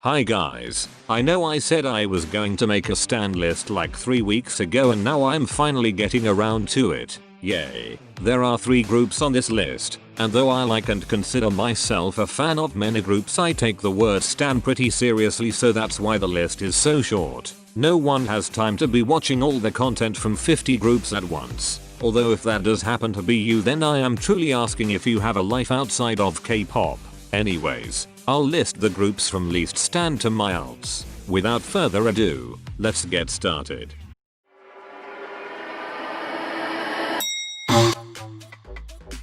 Hi guys, I know I said I was going to make a stan list like 3 weeks ago and now I'm finally getting around to it. Yay. There are 3 groups on this list, and though I like and consider myself a fan of many groups, I take the word stan pretty seriously, so that's why the list is so short. No one has time to be watching all the content from 50 groups at once. Although if that does happen to be you, then I am truly asking if you have a life outside of K-pop. Anyways, I'll list the groups from least stan to my outs. Without further ado, let's get started.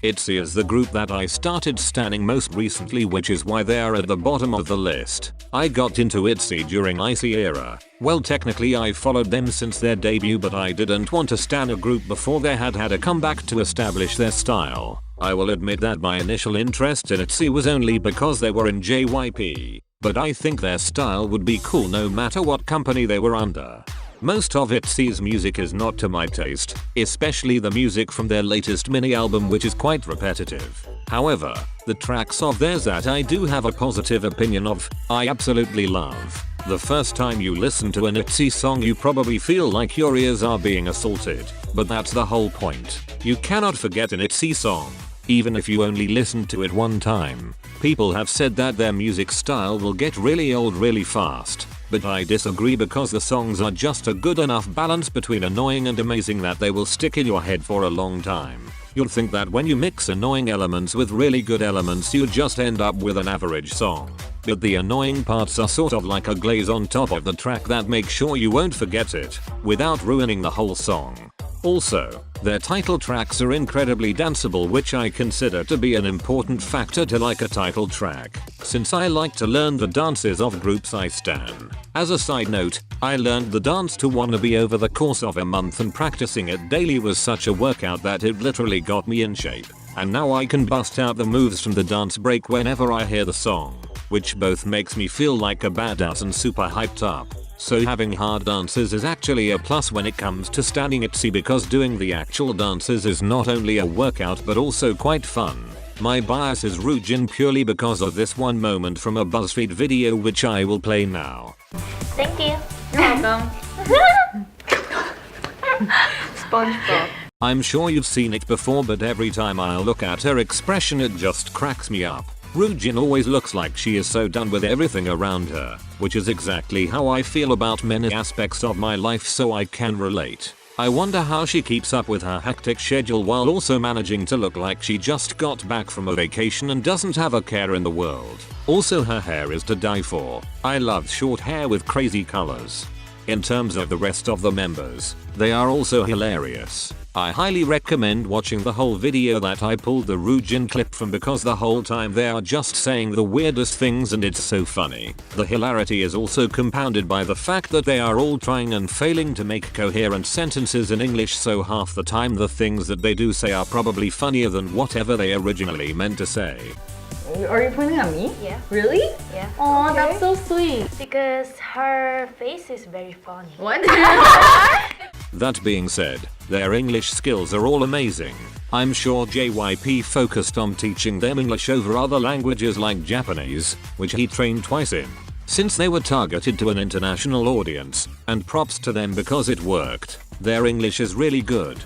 Itzy is the group that I started stanning most recently, which is why they are at the bottom of the list. I got into Itzy during IC era. Well, technically I followed them since their debut, but I didn't want to stan a group before they had a comeback to establish their style. I will admit that my initial interest in Itzy was only because they were in JYP, but I think their style would be cool no matter what company they were under. Most of Itzy's music is not to my taste, especially the music from their latest mini album, which is quite repetitive. However, the tracks of theirs that I do have a positive opinion of, I absolutely love. The first time you listen to an Itzy song you probably feel like your ears are being assaulted, but that's the whole point. You cannot forget an Itzy song, even if you only listen to it one time. People have said that their music style will get really old really fast, but I disagree because the songs are just a good enough balance between annoying and amazing that they will stick in your head for a long time. You'll think that when you mix annoying elements with really good elements you just end up with an average song. But the annoying parts are sort of like a glaze on top of the track that makes sure you won't forget it, without ruining the whole song. Also, their title tracks are incredibly danceable, which I consider to be an important factor to like a title track, since I like to learn the dances of groups I stan. As a side note, I learned the dance to Wannabe over the course of a month, and practicing it daily was such a workout that it literally got me in shape. And now I can bust out the moves from the dance break whenever I hear the song, which both makes me feel like a badass and super hyped up. So having hard dances is actually a plus when it comes to standing Itzy, because doing the actual dances is not only a workout but also quite fun. My bias is Ryujin purely because of this one moment from a BuzzFeed video which I will play now. Thank you. You're welcome. SpongeBob. I'm sure you've seen it before, but every time I look at her expression it just cracks me up. Ryujin always looks like she is so done with everything around her, which is exactly how I feel about many aspects of my life, so I can relate. I wonder how she keeps up with her hectic schedule while also managing to look like she just got back from a vacation and doesn't have a care in the world. Also, her hair is to die for. I love short hair with crazy colors. In terms of the rest of the members, they are also hilarious. I highly recommend watching the whole video that I pulled the Ryujin clip from, because the whole time they are just saying the weirdest things and it's so funny. The hilarity is also compounded by the fact that they are all trying and failing to make coherent sentences in English, so half the time the things that they do say are probably funnier than whatever they originally meant to say. Are you pointing at me? Yeah. Really? Yeah. Aw, that's so sweet. Because her face is very funny. What? That being said, their English skills are all amazing. I'm sure JYP focused on teaching them English over other languages like Japanese, which he trained twice in, since they were targeted to an international audience, and props to them because it worked. Their English is really good.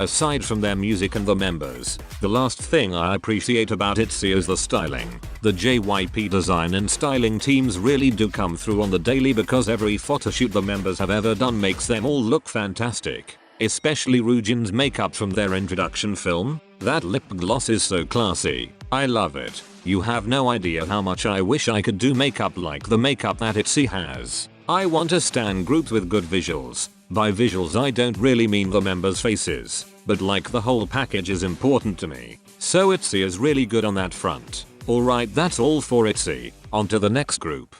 Aside from their music and the members, the last thing I appreciate about Itzy is the styling. The JYP design and styling teams really do come through on the daily, because every photoshoot the members have ever done makes them all look fantastic. Especially Ryujin's makeup from their introduction film. That lip gloss is so classy. I love it. You have no idea how much I wish I could do makeup like the makeup that Itzy has. I want to stan groups with good visuals. By visuals I don't really mean the members' faces, but like the whole package is important to me. So Itzy is really good on that front. Alright, that's all for Itzy. On to the next group.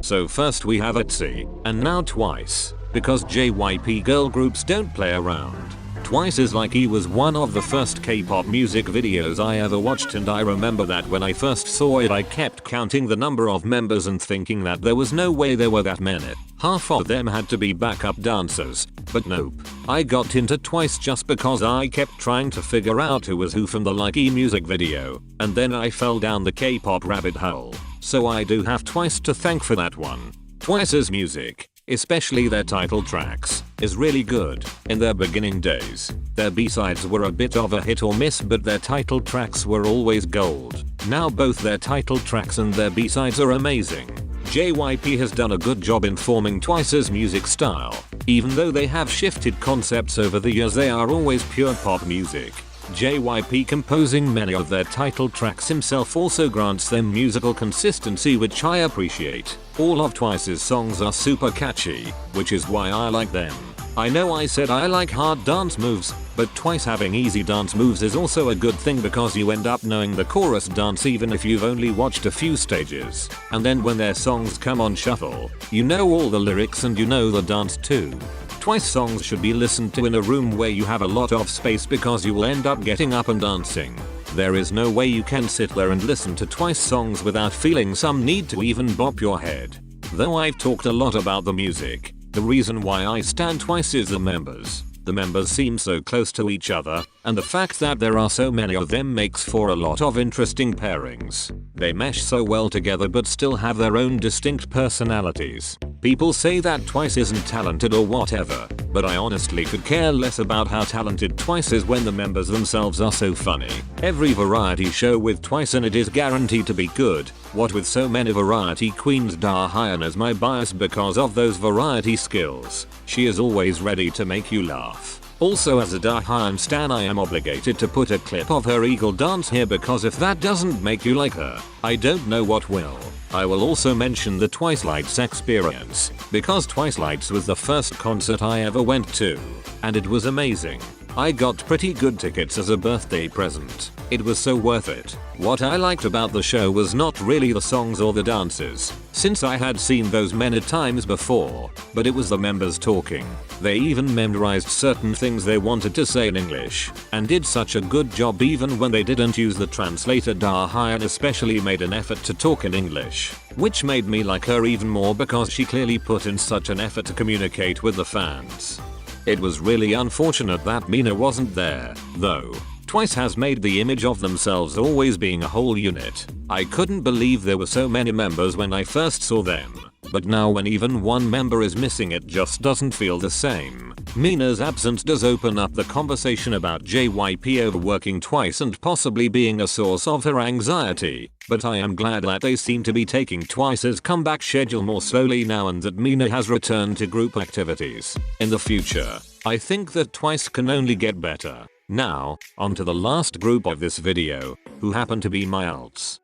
So first we have Itzy, and now Twice, because JYP girl groups don't play around. Twice is Like He was one of the first K-pop music videos I ever watched, and I remember that when I first saw it I kept counting the number of members and thinking that there was no way there were that many. Half of them had to be backup dancers, but nope. I got into Twice just because I kept trying to figure out who was who from the Like He music video, and then I fell down the K-pop rabbit hole. So I do have Twice to thank for that one. Twice's music, especially their title tracks, is really good. In their beginning days, their B-sides were a bit of a hit or miss, but their title tracks were always gold. Now both their title tracks and their B-sides are amazing. JYP has done a good job informing Twice's music style. Even though they have shifted concepts over the years, they are always pure pop music. JYP composing many of their title tracks himself also grants them musical consistency, which I appreciate. All of Twice's songs are super catchy, which is why I like them. I know I said I like hard dance moves, but Twice having easy dance moves is also a good thing because you end up knowing the chorus dance even if you've only watched a few stages. And then when their songs come on shuffle, you know all the lyrics and you know the dance too. Twice songs should be listened to in a room where you have a lot of space because you will end up getting up and dancing. There is no way you can sit there and listen to Twice songs without feeling some need to even bop your head. Though I've talked a lot about the music, the reason why I stan Twice is the members. The members seem so close to each other, and the fact that there are so many of them makes for a lot of interesting pairings. They mesh so well together but still have their own distinct personalities. People say that Twice isn't talented or whatever, but I honestly could care less about how talented Twice is when the members themselves are so funny. Every variety show with Twice in it is guaranteed to be good. What with so many variety queens, Da Hyun is my bias because of those variety skills. She is always ready to make you laugh. Also, as a Da Hyun stan, I am obligated to put a clip of her eagle dance here because if that doesn't make you like her, I don't know what will. I will also mention the Twice Lights experience, because Twice Lights was the first concert I ever went to, and it was amazing. I got pretty good tickets as a birthday present. It was so worth it. What I liked about the show was not really the songs or the dances, since I had seen those many times before, but it was the members talking. They even memorized certain things they wanted to say in English, and did such a good job even when they didn't use the translator. Da Hyun especially made an effort to talk in English, which made me like her even more because she clearly put in such an effort to communicate with the fans. It was really unfortunate that Mina wasn't there, though. Twice has made the image of themselves always being a whole unit. I couldn't believe there were so many members when I first saw them, but now when even one member is missing it just doesn't feel the same. Mina's absence does open up the conversation about JYP overworking Twice and possibly being a source of her anxiety, but I am glad that they seem to be taking Twice's comeback schedule more slowly now and that Mina has returned to group activities. In the future, I think that Twice can only get better. Now, on to the last group of this video, who happen to be my alts.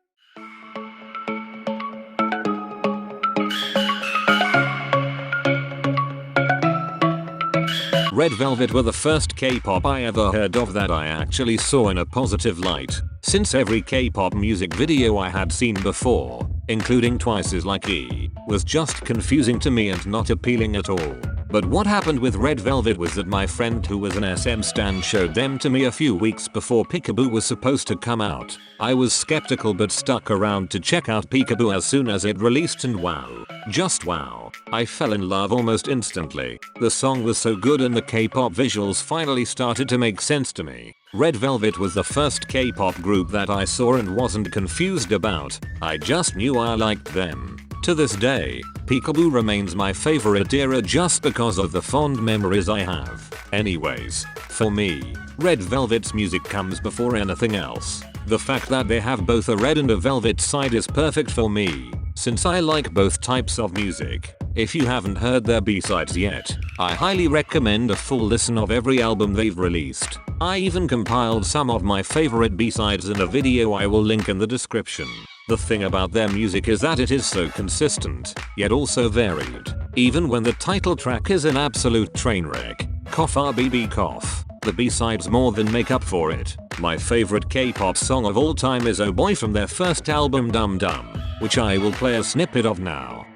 Red Velvet were the first K-pop I ever heard of that I actually saw in a positive light, since every K-pop music video I had seen before, including Twice's Like He, was just confusing to me and not appealing at all. But what happened with Red Velvet was that my friend who was an SM stan showed them to me a few weeks before Peekaboo was supposed to come out. I was skeptical but stuck around to check out Peekaboo as soon as it released, and wow. Just wow. I fell in love almost instantly. The song was so good and the K-pop visuals finally started to make sense to me. Red Velvet was the first K-pop group that I saw and wasn't confused about. I just knew I liked them. To this day, Peekaboo remains my favorite era just because of the fond memories I have. Anyways, for me, Red Velvet's music comes before anything else. The fact that they have both a red and a velvet side is perfect for me, since I like both types of music. If you haven't heard their B-sides yet, I highly recommend a full listen of every album they've released. I even compiled some of my favorite B-sides in a video I will link in the description. The thing about their music is that it is so consistent, yet also varied. Even when the title track is an absolute train wreck, cough RBB cough, the B-sides more than make up for it. My favorite K-pop song of all time is Oh Boy from their first album Dum Dum, which I will play a snippet of now.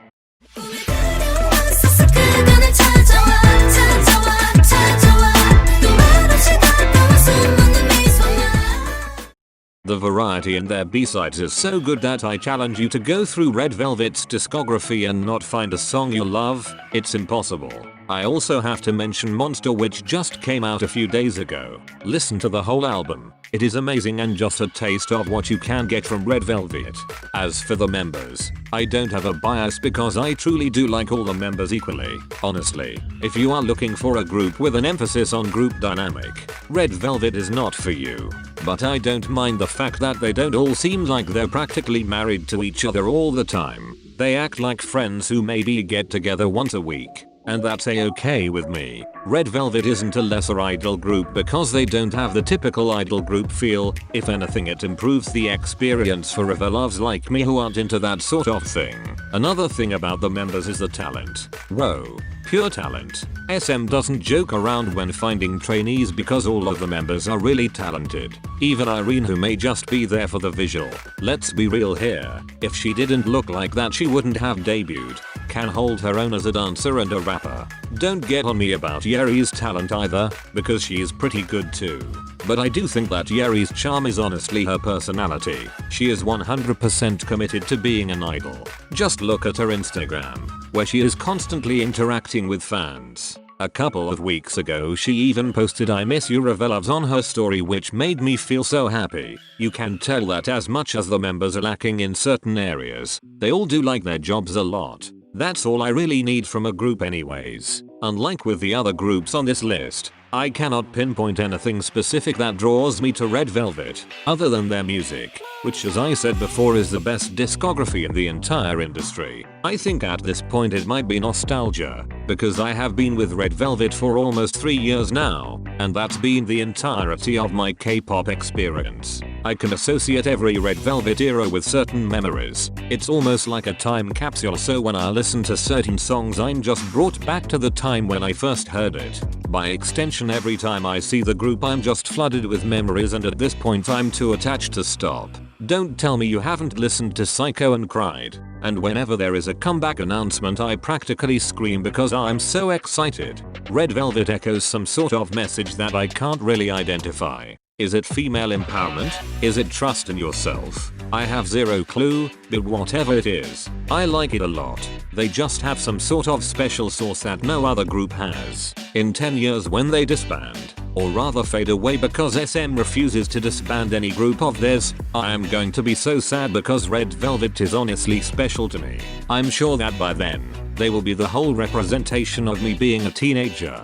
The variety in their B-sides is so good that I challenge you to go through Red Velvet's discography and not find a song you love. It's impossible. I also have to mention Monster, which just came out a few days ago. Listen to the whole album. It is amazing and just a taste of what you can get from Red Velvet. As for the members, I don't have a bias because I truly do like all the members equally. Honestly, if you are looking for a group with an emphasis on group dynamic, Red Velvet is not for you. But I don't mind the fact that they don't all seem like they're practically married to each other all the time. They act like friends who maybe get together once a week. And that's a-okay with me. Red Velvet isn't a lesser idol group because they don't have the typical idol group feel. If anything, it improves the experience for reveluvs like me who aren't into that sort of thing. Another thing about the members is the talent. Whoa. Pure talent. SM doesn't joke around when finding trainees because all of the members are really talented. Even IRENE, who may just be there for the visual. Let's be real here. If she didn't look like that, she wouldn't have debuted. Can hold her own as a dancer and a rapper. Don't get on me about Yeri's talent either, because she is pretty good too. But I do think that Yeri's charm is honestly her personality. She is 100% committed to being an idol. Just look at her Instagram, where she is constantly interacting with fans. A couple of weeks ago she even posted "I miss you reveluvs" on her story, which made me feel so happy. You can tell that as much as the members are lacking in certain areas, they all do like their jobs a lot. That's all I really need from a group anyways. Unlike with the other groups on this list, I cannot pinpoint anything specific that draws me to Red Velvet, other than their music, which as I said before is the best discography in the entire industry. I think at this point it might be nostalgia, because I have been with Red Velvet for almost 3 years now, and that's been the entirety of my K-pop experience. I can associate every Red Velvet era with certain memories. It's almost like a time capsule, so when I listen to certain songs I'm just brought back to the time when I first heard it. By extension, every time I see the group I'm just flooded with memories, and at this point I'm too attached to stop. Don't tell me you haven't listened to Psycho and cried. And whenever there is a comeback announcement I practically scream because I'm so excited. Red Velvet echoes some sort of message that I can't really identify. Is it female empowerment? Is it trust in yourself? I have zero clue, but whatever it is, I like it a lot. They just have some sort of special sauce that no other group has. In 10 years when they disband, or rather fade away because SM refuses to disband any group of theirs, I am going to be so sad because Red Velvet is honestly special to me. I'm sure that by then, they will be the whole representation of me being a teenager.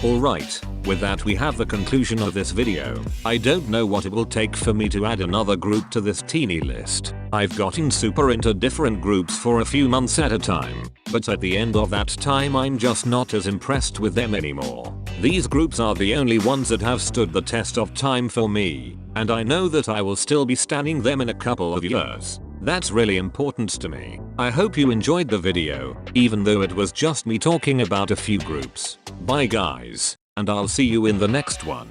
Alright, with that we have the conclusion of this video. I don't know what it will take for me to add another group to this teeny list. I've gotten super into different groups for a few months at a time, but at the end of that time I'm just not as impressed with them anymore. These groups are the only ones that have stood the test of time for me, and I know that I will still be standing them in a couple of years. That's really important to me. I hope you enjoyed the video, even though it was just me talking about a few groups. Bye guys, and I'll see you in the next one.